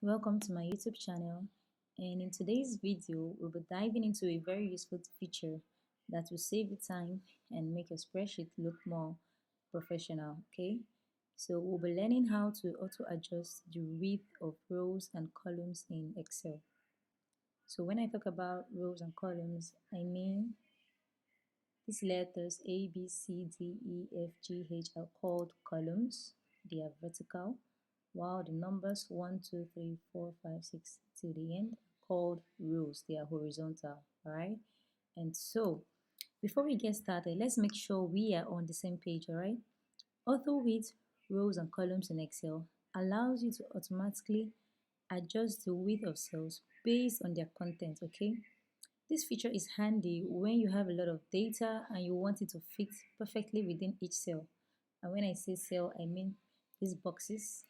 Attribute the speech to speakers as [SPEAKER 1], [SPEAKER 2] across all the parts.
[SPEAKER 1] welcome to my YouTube channel, and in today's video we'll be diving into a very useful feature that will save you time and make your spreadsheet look more professional. Okay, so we'll be learning how to auto adjust the width of rows and columns in Excel. So when I talk about rows and columns, I mean these letters A, B, C, D, E, F, G, H are called columns. They are vertical, while the numbers 1, 2, 3, 4, 5, 6 till the end are called rows. They are horizontal, alright? And so, before we get started, let's make sure we are on the same page, alright? AutoFit rows and columns in Excel allows you to automatically adjust the width of cells based on their content, okay? This feature is handy when you have a lot of data and you want it to fit perfectly within each cell. And when I say cell, I mean these boxes.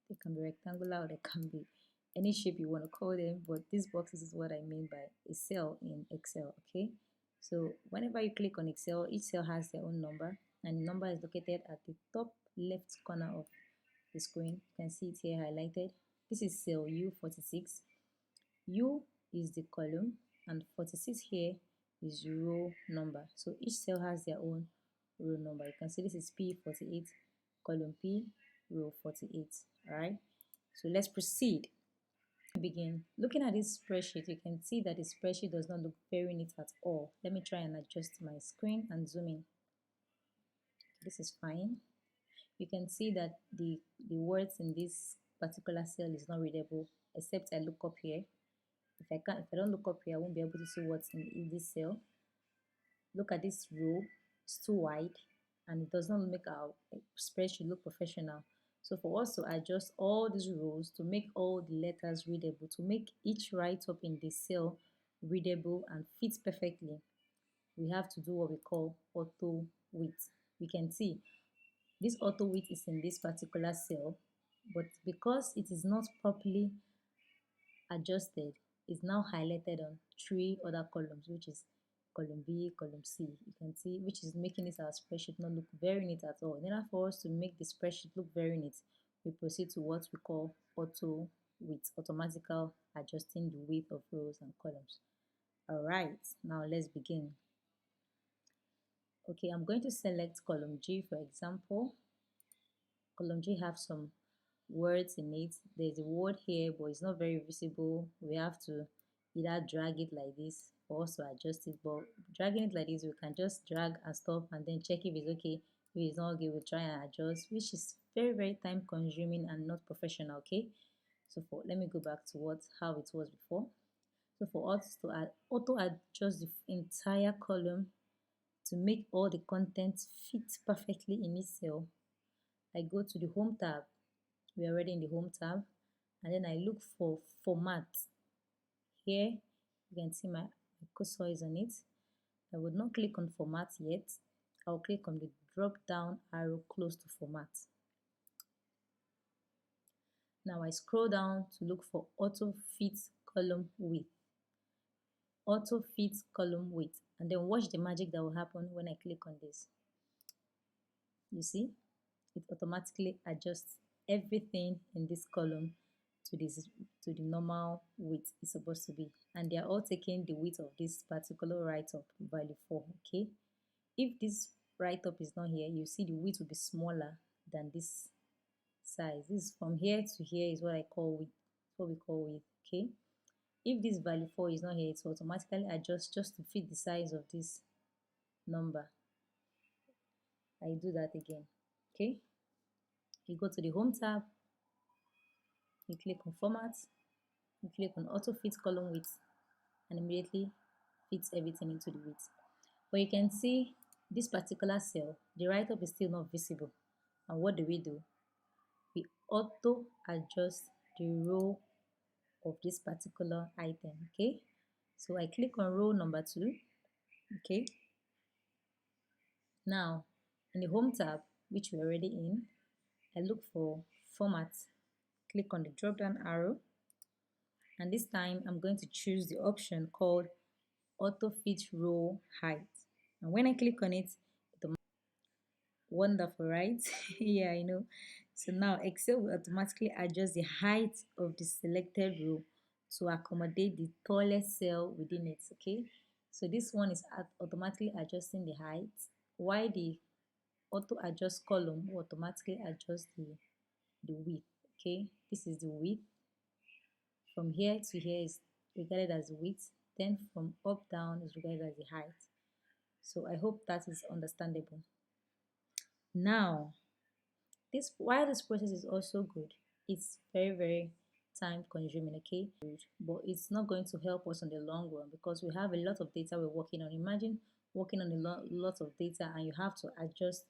[SPEAKER 1] They can be rectangular or they can be any shape you want to call them, but these boxes is what I mean by a cell in Excel, okay? So whenever you click on Excel, each cell has their own number, and the number is located at the top left corner of the screen. You can see it here highlighted. This is cell U46. U is the column and 46 here is row number. So each cell has their own row number. You can see this is P48, column P, row 48. Alright, so let's proceed. Begin. Looking at this spreadsheet, you can see that the spreadsheet does not look very neat at all. Let me try and adjust my screen and zoom in. This is fine. You can see that the words in this particular cell is not readable, except I look up here. If I don't look up here, I won't be able to see what's in this cell. Look at this row, it's too wide and it does not make our spreadsheet look professional. So for us to adjust all these rows to make all the letters readable, to make each write-up in the cell readable and fit perfectly, we have to do what we call auto width. We can see this auto width is in this particular cell, but because it is not properly adjusted, is now highlighted on three other columns, which is column B, column C. You can see, which is making this our spreadsheet not look very neat at all. In order for us to make the spreadsheet look very neat, we proceed to what we call auto width, automatical adjusting the width of rows and columns. All right, now let's begin. Okay, I'm going to select column G for example. Column G have some words in it. There's a word here, but it's not very visible. We have to either drag it like this or also adjust it. But dragging it like this, we can just drag and stop and then check if it's okay. If it's not okay, we'll try and adjust, which is very time consuming and not professional. Okay, so let me go back to how it was before. So for us to auto adjust the entire column to make all the content fit perfectly in each cell, I go to the home tab. We are already in the home tab, and then I look for format. Here you can see my cursor is on it. I would not click on format yet. I'll click on the drop down arrow close to format. Now I scroll down to look for auto fit column width. Auto fit column width, and then watch the magic that will happen when I click on this. You see, it automatically adjusts everything in this column to the normal width it's supposed to be, and they are all taking the width of this particular write-up value 4. Okay, if this write-up is not here, you see the width will be smaller than this size. This is from here to here is what I call width, what we call width. Okay, if this value 4 is not here, it will automatically adjust just to fit the size of this number. I do that again. Okay, you go to the home tab, you click on format, you click on auto fit column width, and immediately fits everything into the width. But you can see this particular cell, the write-up is still not visible. And what do? We auto adjust the row of this particular item. Okay, so I click on row number 2. Okay, now in the home tab, which we're already in, I look for format, click on the drop down arrow, and this time I'm going to choose the option called AutoFit Row Height. And when I click on it, wonderful, right? Yeah, I know. So now Excel will automatically adjust the height of the selected row to accommodate the tallest cell within it, okay? So this one is automatically adjusting the height, while the auto adjust column will automatically adjust the width, okay? This is the width. From here to here is regarded as width, then from up down is regarded as the height. So I hope that is understandable. Now, this while this process is also good, it's very time consuming, okay? But it's not going to help us on the long run because we have a lot of data we're working on. Imagine working on a lot of data and you have to adjust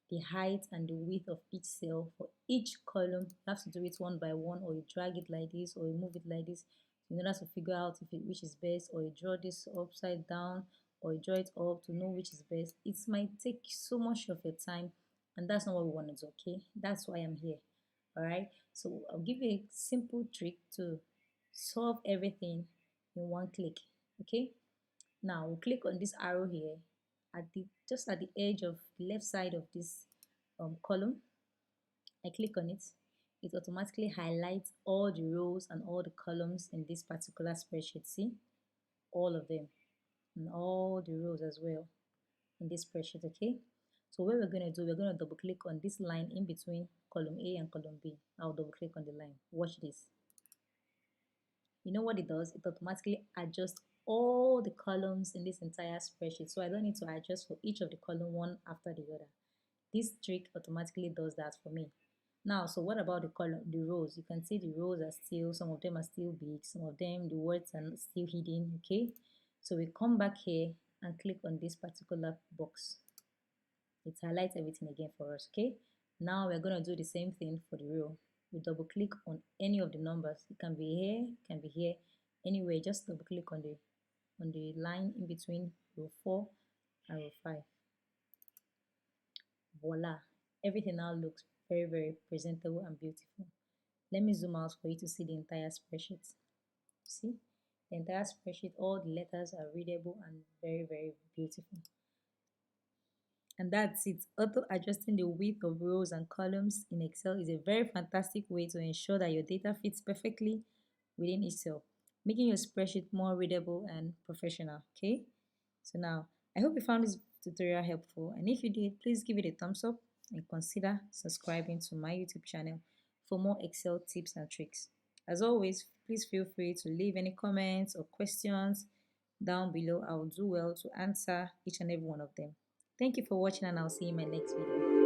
[SPEAKER 1] the height and the width of each cell for each column. You have to do it one by one, or you drag it like this, or you move it like this in order to figure out which is best, or you draw this upside down, or you draw it up to know which is best. It might take so much of your time, and that's not what we want to do, okay? That's why I'm here. All right, so I'll give you a simple trick to solve everything in one click. Okay, now we'll click on this arrow here at the just at the edge of the left side of this column. I click on it. It automatically highlights all the rows and all the columns in this particular spreadsheet. See, all of them and all the rows as well in this spreadsheet. Okay, so what we're going to do, we're going to double click on this line in between column A and column B. I'll double click on the line. Watch this. You know what it does? It automatically adjusts all the columns in this entire spreadsheet, so I don't need to adjust for each of the column one after the other. This trick automatically does that for me. Now, so what about the rows? You can see the rows are still, some of them are still big, some of them the words are still hidden. Okay, so we come back here and click on this particular box. It highlights everything again for us. Okay, now we're going to do the same thing for the row. We double click on any of the numbers. It can be here, it can be here, anyway. Just double click on the line in between row 4 and row 5. Voila, everything now looks very presentable and beautiful. Let me zoom out for you to see the entire spreadsheet. See, the entire spreadsheet, all the letters are readable and very beautiful. And that's it. Auto adjusting the width of rows and columns in Excel is a very fantastic way to ensure that your data fits perfectly within each cell, making your spreadsheet more readable and professional. Okay, so now I hope you found this tutorial helpful, and if you did, please give it a thumbs up and consider subscribing to my YouTube channel for more Excel tips and tricks. As always, please feel free to leave any comments or questions down below. I will do well to answer each and every one of them. Thank you for watching, and I'll see you in my next video.